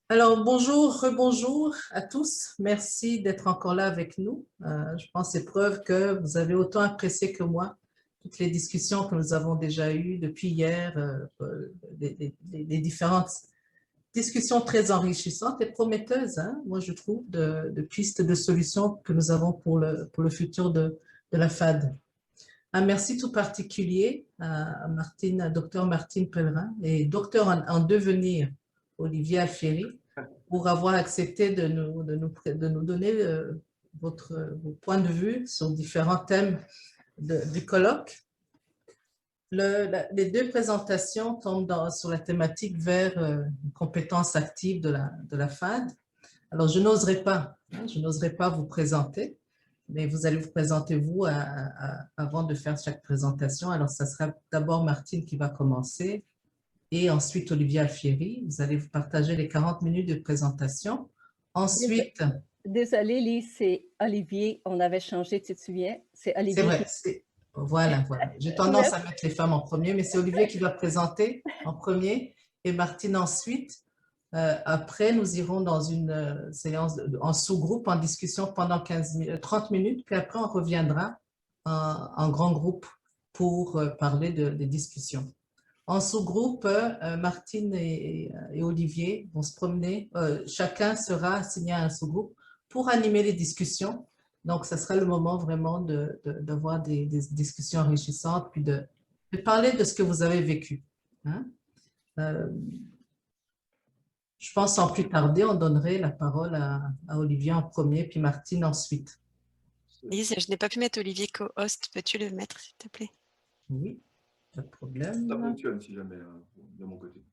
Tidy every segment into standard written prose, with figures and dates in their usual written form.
Alors, bonjour, rebonjour à tous. Merci d'être encore là avec nous. Je pense que c'est preuve que vous avez autant apprécié que moi toutes les discussions que nous avons déjà eues depuis hier, des différentes discussions très enrichissantes et prometteuses, hein, moi je trouve, de pistes de solutions que nous avons pour le futur de la FAD. Un merci tout particulier à Martine, à Dr Martine Pellerin et docteur en devenir Olivier Alfieri pour avoir accepté de nous donner vos points de vue sur différents thèmes du colloque. Les deux présentations tombent sur la thématique vers une compétence active de la FAD. Alors, je n'oserais pas vous présenter, mais vous allez vous présenter vous avant de faire chaque présentation. Alors, ça sera d'abord Martine qui va commencer et ensuite Olivier Alfieri. Vous allez vous partager les 40 minutes de présentation. Ensuite, Désolée, Lise, c'est Olivier. On avait changé, tu te souviens? C'est c'est Olivier vrai, qui... voilà. J'ai tendance à Merci. mettre les femmes en premier, mais c'est Olivier qui va présenter en premier et Martine ensuite. Après, nous irons dans une séance en sous-groupe, en discussion pendant 30 minutes, puis après, on reviendra en grand groupe pour parler des discussions. En sous-groupe, Martine et Olivier vont se promener. Chacun sera assigné à un sous-groupe pour animer les discussions. Donc, ce sera le moment vraiment d'avoir des discussions enrichissantes, puis de parler de ce que vous avez vécu. Hein? Euh, je pense sans plus tarder, on donnerait la parole à Olivier en premier, puis Martine ensuite. Lise, je n'ai pas pu mettre Olivier co-host. Peux-tu le mettre, s'il te plaît? Oui, pas de problème. Ça fonctionne si jamais, de mon côté.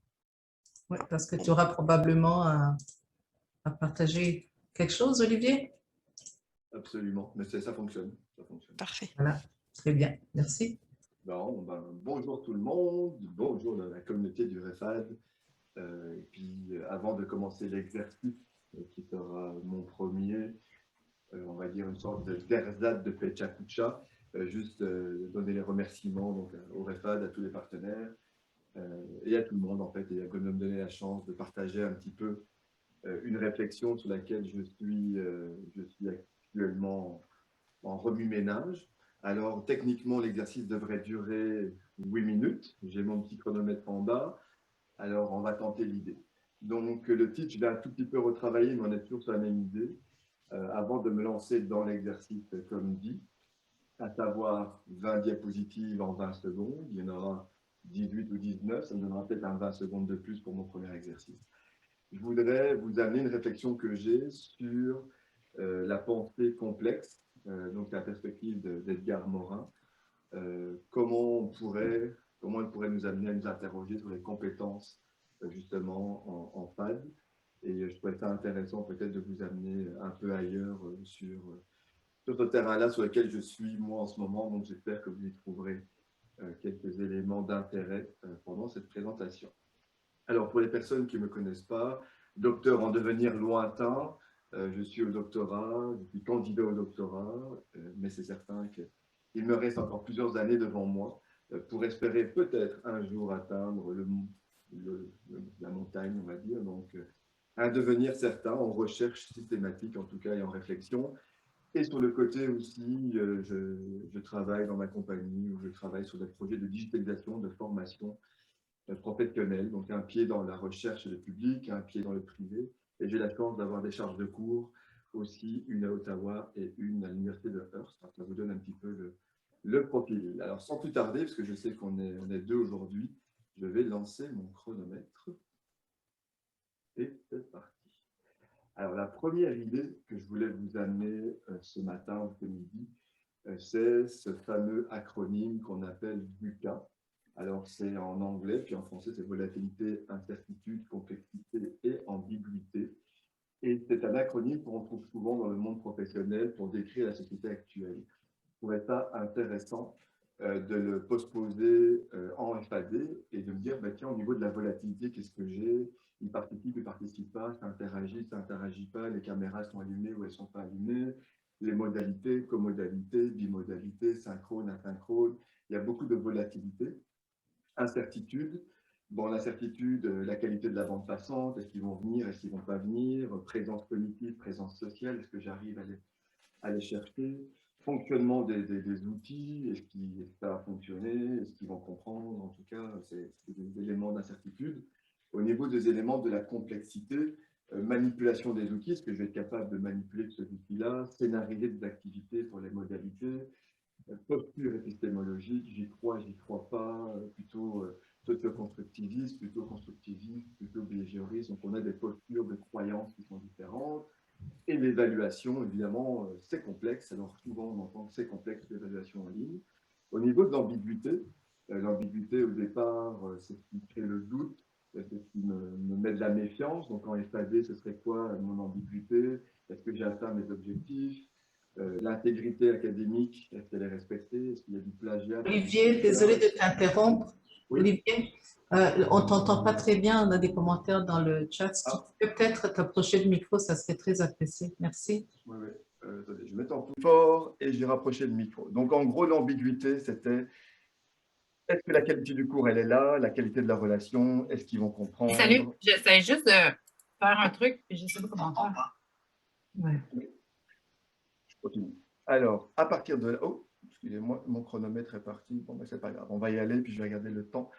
Oui, parce que tu auras probablement à partager quelque chose, Olivier? Absolument, mais ça fonctionne. Ça fonctionne. Parfait. Voilà, très bien, merci. Bonjour tout le monde, bonjour la communauté du REFAD. Et puis, avant de commencer l'exercice, qui sera mon premier, on va dire une sorte d'ersatz de Pechakucha, juste donner les remerciements donc, au REFAD, à tous les partenaires et à tout le monde en fait, et à me donner la chance de partager un petit peu une réflexion sur laquelle je suis actuellement en remue-ménage. Alors, techniquement, l'exercice devrait durer 8 minutes. J'ai mon petit chronomètre en bas. Alors, on va tenter l'idée. Donc, le titre, je vais un tout petit peu retravailler, mais on est toujours sur la même idée. Avant de me lancer dans l'exercice, comme dit, à savoir 20 diapositives en 20 secondes. Il y en aura 18 ou 19. Ça me donnera peut-être un 20 secondes de plus pour mon premier exercice. Je voudrais vous amener une réflexion que j'ai sur la pensée complexe, donc la perspective d'Edgar Morin. Comment elle pourrait nous amener à nous interroger sur les compétences justement en FAD. Et je trouvais ça intéressant peut-être de vous amener un peu ailleurs sur ce terrain-là sur lequel je suis moi en ce moment. Donc j'espère que vous y trouverez quelques éléments d'intérêt pendant cette présentation. Alors, pour les personnes qui ne me connaissent pas, docteur en devenir lointain, je suis au doctorat, je suis candidat au doctorat, mais c'est certain qu'il me reste encore plusieurs années devant moi pour espérer peut-être un jour atteindre la montagne, on va dire. Donc, un devenir certain en recherche systématique, en tout cas, et en réflexion. Et sur le côté aussi, je travaille dans ma compagnie où je travaille sur des projets de digitalisation, de formation professionnel, donc un pied dans la recherche et le public, un pied dans le privé. Et j'ai la chance d'avoir des charges de cours aussi, une à Ottawa et une à l'université de Hearst. Ça vous donne un petit peu le profil. Alors sans plus tarder, parce que je sais qu'on est deux aujourd'hui, je vais lancer mon chronomètre. Et c'est parti. Alors la première idée que je voulais vous amener ce matin, ce midi, c'est ce fameux acronyme qu'on appelle VUCA. Alors, c'est en anglais, puis en français, c'est volatilité, incertitude, complexité et ambiguïté. Et c'est un acronyme qu'on trouve souvent dans le monde professionnel pour décrire la société actuelle. Je trouvais ça intéressant de le postposer en FAD et de me dire, bah, tiens, au niveau de la volatilité, qu'est-ce que j'ai? Il participe, il ne participe pas, ça interagit pas, les caméras sont allumées ou elles ne sont pas allumées, les modalités, comodalités, bimodalités, synchrone, asynchrone, il y a beaucoup de volatilité. Incertitude, Bon, l'incertitude, la qualité de la bande passante, est-ce qu'ils vont venir, est-ce qu'ils ne vont pas venir, présence cognitive, présence sociale, est-ce que j'arrive à les chercher, fonctionnement des outils, est-ce que ça va fonctionner, est-ce qu'ils vont comprendre, en tout cas, c'est des éléments d'incertitude. Au niveau des éléments de la complexité, manipulation des outils, est-ce que je vais être capable de manipuler ce outil-là, scénariser des activités pour les modalités, posture épistémologique, j'y crois pas, plutôt socio-constructiviste, plutôt constructiviste, plutôt behavioriste. Donc, on a des postures de croyances qui sont différentes. Et l'évaluation, évidemment, c'est complexe. Alors, souvent, on entend que c'est complexe l'évaluation en ligne. Au niveau de l'ambiguïté, au départ, c'est ce qui crée le doute, c'est ce qui me met de la méfiance. Donc, en FAD, ce serait quoi mon ambiguïté? Est-ce que j'ai atteint mes objectifs? L'intégrité académique, est-ce qu'elle est respectée? Est-ce qu'il y a du plagiat? Olivier, désolé de t'interrompre. Oui. Olivier, on ne t'entend pas très bien, on a des commentaires dans le chat. Si tu peux peut-être t'approcher du micro, ça serait très apprécié. Merci. Oui, oui. Attendez, je m'étends plus fort et j'ai rapproché le micro. Donc, en gros, l'ambiguïté, c'était est-ce que la qualité du cours, elle est là? La qualité de la relation? Est-ce qu'ils vont comprendre? Salut, j'essaie juste de faire un truc, puis je ne sais pas comment faire. Ouais. Je continue. Alors, à partir de là, oh, excusez-moi, mon chronomètre est parti. Bon, mais c'est pas grave, on va y aller, puis je vais regarder le temps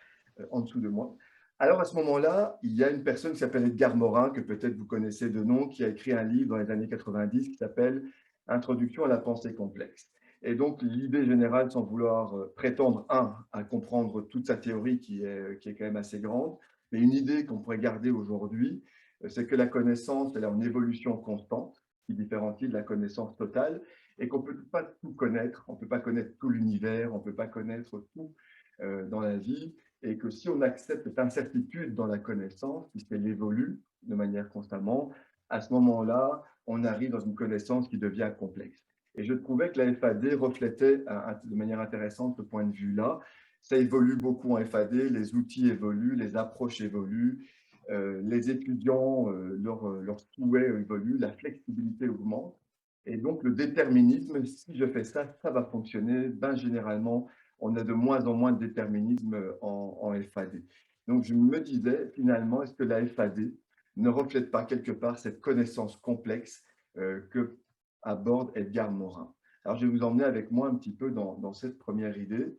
en dessous de moi. Alors, à ce moment-là, il y a une personne qui s'appelle Edgar Morin, que peut-être vous connaissez de nom, qui a écrit un livre dans les années 90 qui s'appelle « Introduction à la pensée complexe ». Et donc, l'idée générale, sans vouloir prétendre, à comprendre toute sa théorie qui est quand même assez grande, mais une idée qu'on pourrait garder aujourd'hui, c'est que la connaissance, elle est en évolution constante, qui différencie de la connaissance totale, et qu'on ne peut pas tout connaître, on ne peut pas connaître tout l'univers, on ne peut pas connaître tout dans la vie, et que si on accepte cette incertitude dans la connaissance, puisqu'elle évolue de manière constamment, à ce moment-là, on arrive dans une connaissance qui devient complexe. Et je trouvais que la FAD reflétait de manière intéressante ce point de vue-là. Ça évolue beaucoup en FAD, les outils évoluent, les approches évoluent, les étudiants, leurs souhaits évoluent, la flexibilité augmente. Et donc, le déterminisme, si je fais ça, ça va fonctionner. Ben, généralement, on a de moins en moins de déterminisme en FAD. Donc, je me disais, finalement, est-ce que la FAD ne reflète pas quelque part cette connaissance complexe que aborde Edgar Morin? Alors, je vais vous emmener avec moi un petit peu dans cette première idée.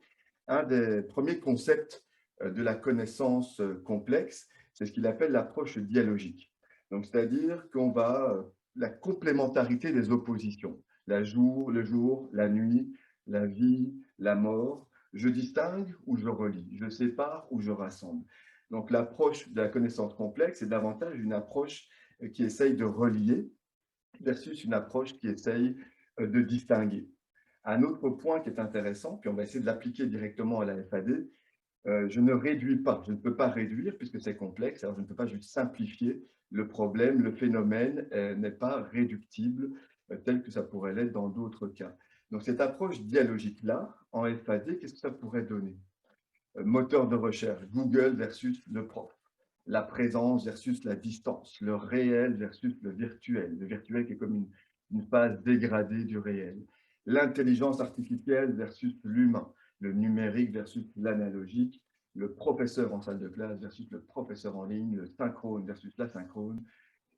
Un des premiers concepts de la connaissance complexe, c'est ce qu'il appelle l'approche dialogique. Donc, c'est-à-dire qu'on va la complémentarité des oppositions, le jour, la nuit, la vie, la mort. Je distingue ou je relie, je sépare ou je rassemble. Donc, l'approche de la connaissance complexe est davantage une approche qui essaye de relier versus une approche qui essaye de distinguer. Un autre point qui est intéressant, puis on va essayer de l'appliquer directement à la FAD, je ne réduis pas, je ne peux pas réduire puisque c'est complexe, alors je ne peux pas juste simplifier le problème, le phénomène n'est pas réductible tel que ça pourrait l'être dans d'autres cas. Donc cette approche dialogique-là, en FAD, qu'est-ce que ça pourrait donner? Moteur de recherche, Google versus le prof, la présence versus la distance, le réel versus le virtuel qui est comme une phase dégradée du réel, l'intelligence artificielle versus l'humain, le numérique versus l'analogique, le professeur en salle de classe versus le professeur en ligne, le synchrone versus l'asynchrone,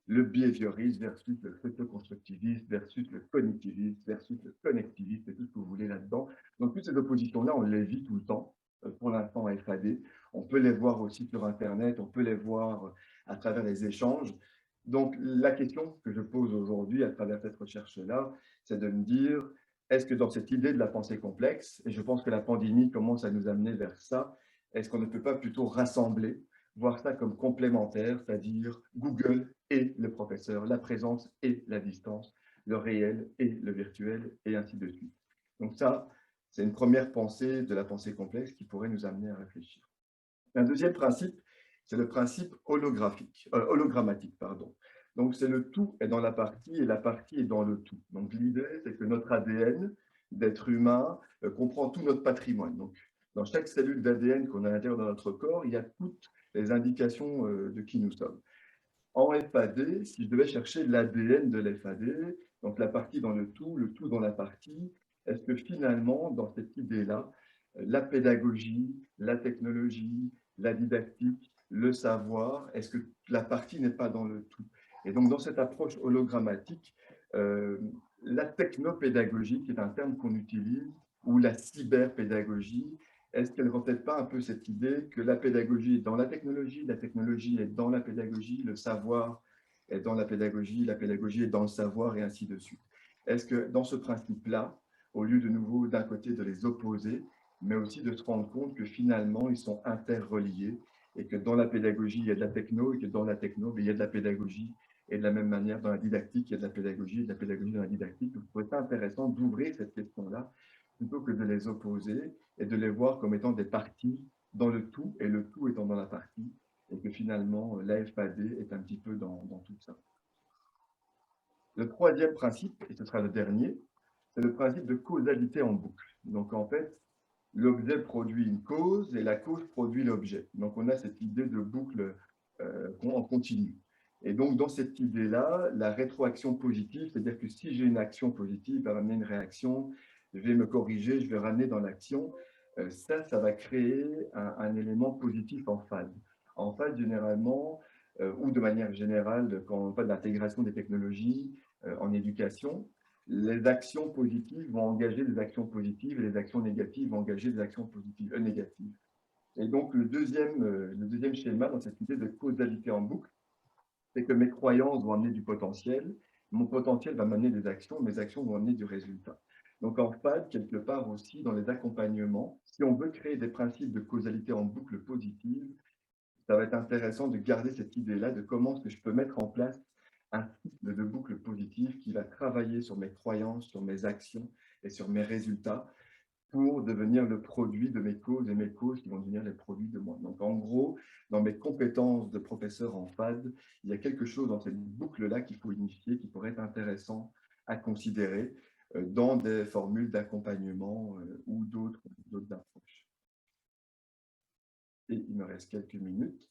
le behavioriste versus le socio-constructiviste versus le cognitiviste versus le connectiviste, et tout ce que vous voulez là-dedans. Donc, toutes ces oppositions-là, on les vit tout le temps, pour l'instant en FAD. On peut les voir aussi sur Internet, on peut les voir à travers les échanges. Donc, la question que je pose aujourd'hui à travers cette recherche-là, c'est de me dire, est-ce que dans cette idée de la pensée complexe, et je pense que la pandémie commence à nous amener vers ça, est-ce qu'on ne peut pas plutôt rassembler, voir ça comme complémentaire, c'est-à-dire Google et le professeur, la présence et la distance, le réel et le virtuel, et ainsi de suite. Donc ça, c'est une première pensée de la pensée complexe qui pourrait nous amener à réfléchir. Un deuxième principe, c'est le principe hologrammatique. Donc, c'est le tout est dans la partie et la partie est dans le tout. Donc, l'idée, c'est que notre ADN d'être humain comprend tout notre patrimoine. Donc, dans chaque cellule d'ADN qu'on a à l'intérieur de notre corps, il y a toutes les indications de qui nous sommes. En FAD, si je devais chercher l'ADN de l'FAD, donc la partie dans le tout dans la partie, est-ce que finalement, dans cette idée-là, la pédagogie, la technologie, la didactique, le savoir? Est-ce que la partie n'est pas dans le tout? Et donc, dans cette approche hologrammatique, la technopédagogie, qui est un terme qu'on utilise, ou la cyberpédagogie, est-ce qu'elle ne reflète pas un peu cette idée que la pédagogie est dans la technologie est dans la pédagogie, le savoir est dans la pédagogie est dans le savoir, et ainsi de suite? Est-ce que dans ce principe-là, au lieu de nouveau d'un côté de les opposer, mais aussi de se rendre compte que finalement ils sont interreliés et que dans la pédagogie il y a de la techno et que dans la techno il y a de la pédagogie, et de la même manière dans la dictique il y a de la pédagogie et de la pédagogie dans la didactique. Donc, je trouve ça intéressant d'ouvrir cette question-là plutôt que de les opposer et de les voir comme étant des parties dans le tout et le tout étant dans la partie, et que finalement l'AFAD est un petit peu dans tout ça. Le troisième principe, et ce sera le dernier, c'est le principe de causalité en boucle. Donc en fait, l'objet produit une cause et la cause produit l'objet. Donc on a cette idée de boucle en continu. Et donc dans cette idée-là, la rétroaction positive, c'est-à-dire que si j'ai une action positive, elle va amener une réaction, je vais me corriger, je vais ramener dans l'action, ça va créer un élément positif en phase. En phase, généralement, ou de manière générale, quand on parle d'intégration des technologies en éducation, les actions positives vont engager des actions positives et les actions négatives vont engager des actions positives négatives. Et donc, le deuxième schéma dans cette idée de causalité en boucle, c'est que mes croyances vont amener du potentiel, mon potentiel va m'amener des actions, mes actions vont amener du résultat. Donc, en fait, quelque part aussi, dans les accompagnements, si on veut créer des principes de causalité en boucle positive, ça va être intéressant de garder cette idée-là de comment est-ce que je peux mettre en place un cycle de boucle positive qui va travailler sur mes croyances, sur mes actions et sur mes résultats pour devenir le produit de mes causes et mes causes qui vont devenir les produits de moi. Donc, en gros, dans mes compétences de professeur en FAD, il y a quelque chose dans cette boucle-là qu'il faut unifier, qui pourrait être intéressant à considérer dans des formules d'accompagnement ou d'autres approches. Et il me reste quelques minutes.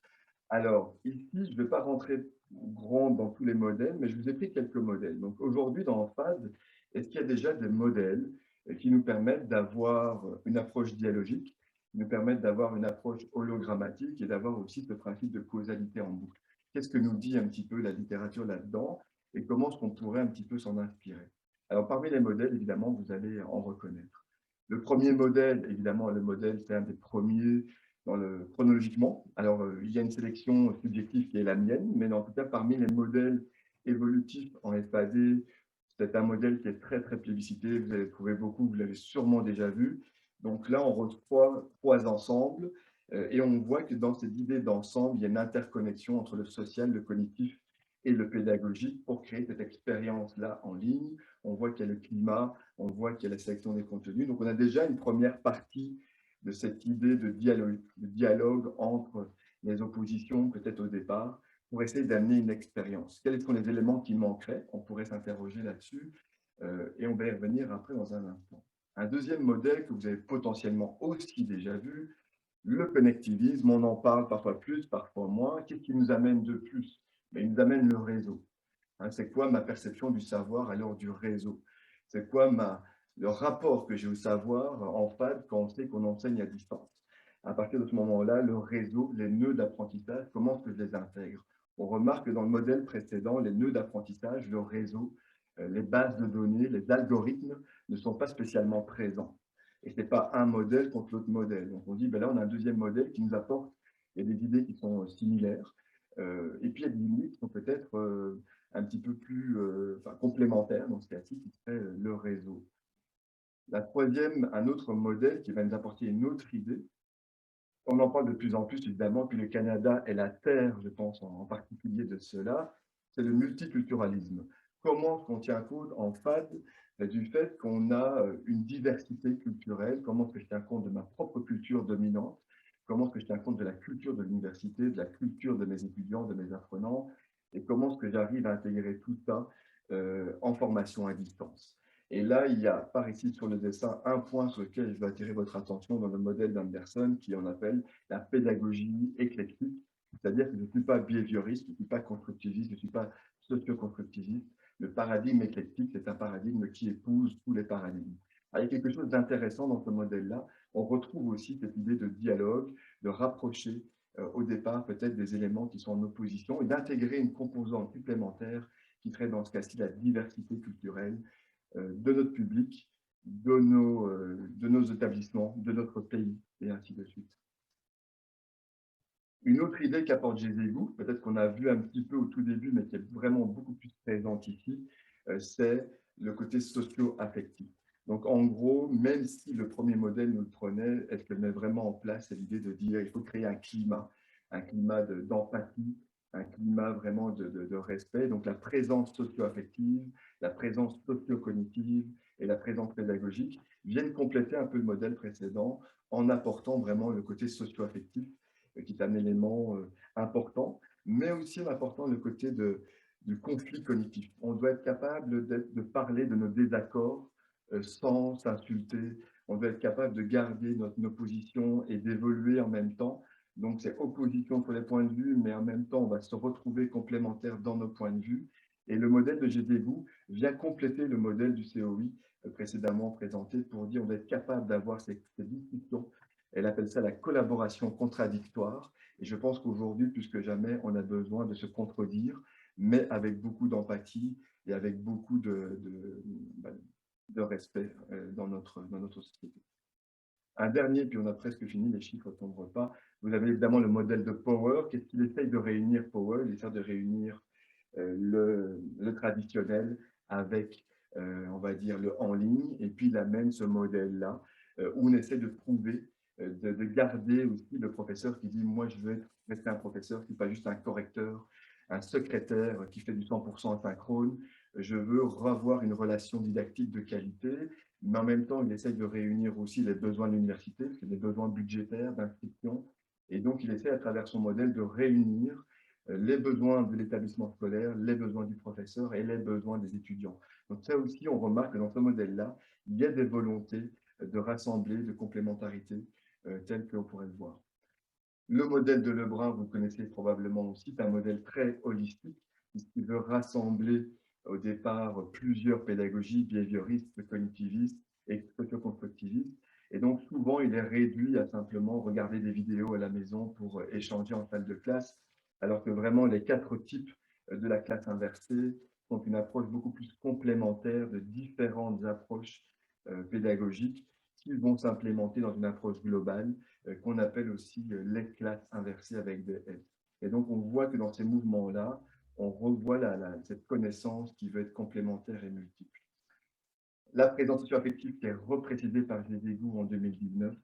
Alors, ici, je ne vais pas rentrer grand dans tous les modèles, mais je vous ai pris quelques modèles. Donc, aujourd'hui, dans FAD, est-ce qu'il y a déjà des modèles qui nous permettent d'avoir une approche dialogique, qui nous permettent d'avoir une approche hologrammatique et d'avoir aussi ce principe de causalité en boucle? Qu'est-ce que nous dit un petit peu la littérature là-dedans et comment est-ce qu'on pourrait un petit peu s'en inspirer? Alors, parmi les modèles, évidemment, vous allez en reconnaître. Le premier modèle, évidemment, le modèle, c'est un des premiers chronologiquement. Alors, il y a une sélection subjective qui est la mienne, mais en tout cas, parmi les modèles évolutifs en FAD, c'est un modèle qui est très, très plébiscité. Vous allez trouver beaucoup, vous l'avez sûrement déjà vu. Donc là, on retrouve trois ensembles et on voit que dans cette idée d'ensemble, il y a une interconnexion entre le social, le cognitif et le pédagogique pour créer cette expérience-là en ligne. On voit qu'il y a le climat, on voit qu'il y a la sélection des contenus. Donc, on a déjà une première partie de cette idée de dialogue entre les oppositions, peut-être au départ, pour essayer d'amener une expérience. Quels sont les éléments qui manqueraient? On pourrait s'interroger là-dessus et on va y revenir après dans un instant. Un deuxième modèle que vous avez potentiellement aussi déjà vu, le connectivisme, on en parle parfois plus, parfois moins. Qu'est-ce qui nous amène de plus? Mais il nous amène le réseau. C'est quoi ma perception du savoir à l'heure du réseau? C'est quoi le rapport que j'ai au savoir en FAD quand on sait qu'on enseigne à distance? À partir de ce moment-là, le réseau, les nœuds d'apprentissage, comment est-ce que je les intègre? On remarque que dans le modèle précédent, les nœuds d'apprentissage, le réseau, les bases de données, les algorithmes ne sont pas spécialement présents. Et ce n'est pas un modèle contre l'autre modèle. Donc on dit, ben là, on a un deuxième modèle qui nous apporte des idées qui sont similaires. Et puis, il y a des limites qui sont peut-être un petit peu plus complémentaires, dans ce cas-ci, qui serait le réseau. La troisième, un autre modèle qui va nous apporter une autre idée. On en parle de plus en plus, évidemment, puis le Canada est la terre, je pense, en particulier de cela, c'est le multiculturalisme. Comment on tient compte en FAD du fait qu'on a une diversité culturelle? Comment est-ce que je tiens compte de ma propre culture dominante? Comment est-ce que je tiens compte de la culture de l'université, de la culture de mes étudiants, de mes apprenants? Et comment est-ce que j'arrive à intégrer tout ça en formation à distance? Et là, il y a par ici sur le dessin un point sur lequel je vais attirer votre attention dans le modèle d'Anderson qui en appelle la pédagogie éclectique. C'est-à-dire que je ne suis pas behavioriste, je ne suis pas constructiviste, je ne suis pas socio-constructiviste. Le paradigme éclectique, c'est un paradigme qui épouse tous les paradigmes. Alors, il y a quelque chose d'intéressant dans ce modèle-là. On retrouve aussi cette idée de dialogue, de rapprocher au départ peut-être des éléments qui sont en opposition et d'intégrer une composante supplémentaire qui serait dans ce cas-ci la diversité culturelle de notre public, de nos établissements, de notre pays, et ainsi de suite. Une autre idée qu'apporte Jésus, peut-être qu'on a vu un petit peu au tout début, mais qui est vraiment beaucoup plus présente ici, c'est le côté socio-affectif. Donc, en gros, même si le premier modèle nous le prenait, est-ce qu'elle met vraiment en place l'idée de dire qu'il faut créer un climat d'empathie, un climat vraiment de respect. Donc, la présence socio-affective, la présence socio-cognitive et la présence pédagogique viennent compléter un peu le modèle précédent en apportant vraiment le côté socio-affectif qui est un élément important, mais aussi en apportant le côté du conflit cognitif. On doit être capable de parler de nos désaccords sans s'insulter. On doit être capable de garder nos positions et d'évoluer en même temps. Donc, c'est opposition sur les points de vue, mais en même temps, on va se retrouver complémentaires dans nos points de vue. Et le modèle de GDGou vient compléter le modèle du COI précédemment présenté pour dire qu'on doit être capable d'avoir ces discussions. Elle appelle ça la collaboration contradictoire. Et je pense qu'aujourd'hui, plus que jamais, on a besoin de se contredire, mais avec beaucoup d'empathie et avec beaucoup de respect dans notre société. Un dernier, puis on a presque fini, les chiffres ne tombent pas. Vous avez évidemment le modèle de Power. Qu'est-ce qu'il essaye de réunir, Power? Il essaie de réunir le traditionnel avec, on va dire, le en ligne. Et puis, il amène ce modèle-là où on essaie de prouver de garder aussi le professeur qui dit « moi, je veux rester un professeur qui n'est pas juste un correcteur, un secrétaire qui fait du 100% asynchrone. Je veux revoir une relation didactique de qualité. » Mais en même temps, il essaye de réunir aussi les besoins de l'université, parce qu'il y a des besoins budgétaires, d'inscription. Et donc, il essaie à travers son modèle de réunir les besoins de l'établissement scolaire, les besoins du professeur et les besoins des étudiants. Donc ça aussi, on remarque que dans ce modèle-là, il y a des volontés de rassembler, de complémentarité, tel qu'on pourrait le voir. Le modèle de Lebrun, vous connaissez probablement aussi, c'est un modèle très holistique, qui veut rassembler au départ plusieurs pédagogies, behavioristes, cognitivistes et socio-constructivistes. Et donc souvent, il est réduit à simplement regarder des vidéos à la maison pour échanger en salle de classe, alors que vraiment les 4 types de la classe inversée sont une approche beaucoup plus complémentaire de différentes approches pédagogiques qui vont s'implémenter dans une approche globale qu'on appelle aussi les classes inversées avec des S. Et donc, on voit que dans ces mouvements-là, on revoit cette connaissance qui veut être complémentaire et multiple. La présence socio-affective qui est reprécisée par Jésus en 2019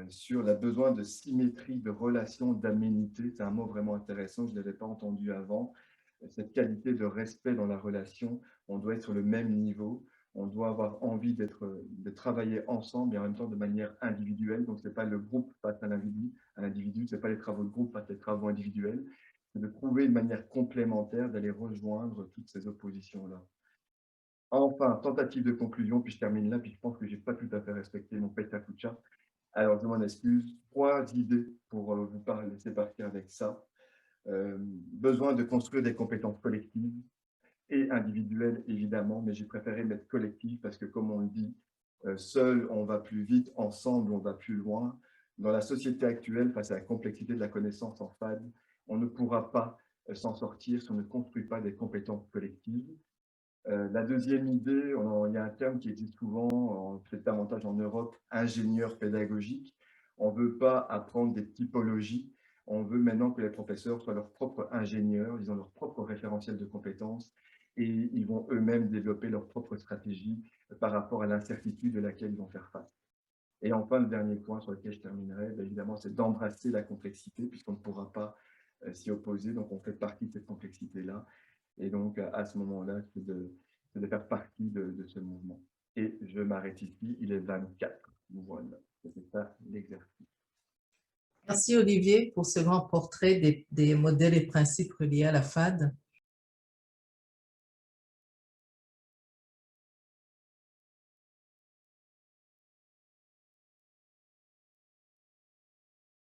sur le besoin de symétrie, de relation, d'aménité. C'est un mot vraiment intéressant, je ne l'avais pas entendu avant. Cette qualité de respect dans la relation, on doit être sur le même niveau. On doit avoir envie de travailler ensemble et en même temps de manière individuelle. Donc, ce n'est pas le groupe face à l'individu, ce n'est pas les travaux de groupe face à les travaux individuels. C'est de trouver une manière complémentaire d'aller rejoindre toutes ces oppositions-là. Enfin, tentative de conclusion, puis je termine là, puis je pense que je n'ai pas tout à fait respecté mon petakucha. Alors, je m'en excuse. 3 idées pour vous laisser partir avec ça. Besoin de construire des compétences collectives et individuelles, évidemment, mais j'ai préféré mettre collectif parce que, comme on le dit, seul, on va plus vite, ensemble, on va plus loin. Dans la société actuelle, face à la complexité de la connaissance en FAD, on ne pourra pas s'en sortir si on ne construit pas des compétences collectives. La deuxième idée, il y a un terme qui existe souvent, peut-être davantage en Europe, ingénieur pédagogique. On ne veut pas apprendre des typologies, on veut maintenant que les professeurs soient leurs propres ingénieurs, ils ont leur propre référentiel de compétences et ils vont eux-mêmes développer leur propre stratégie par rapport à l'incertitude à laquelle ils vont faire face. Et enfin, le dernier point sur lequel je terminerai, évidemment, c'est d'embrasser la complexité puisqu'on ne pourra pas s'y opposer, donc on fait partie de cette complexité-là. Et donc, à ce moment-là, c'est de faire partie de ce mouvement. Et je m'arrête ici, il est 24. Voilà, c'est ça l'exercice. Merci Olivier pour ce grand portrait des modèles et principes reliés à la FAD.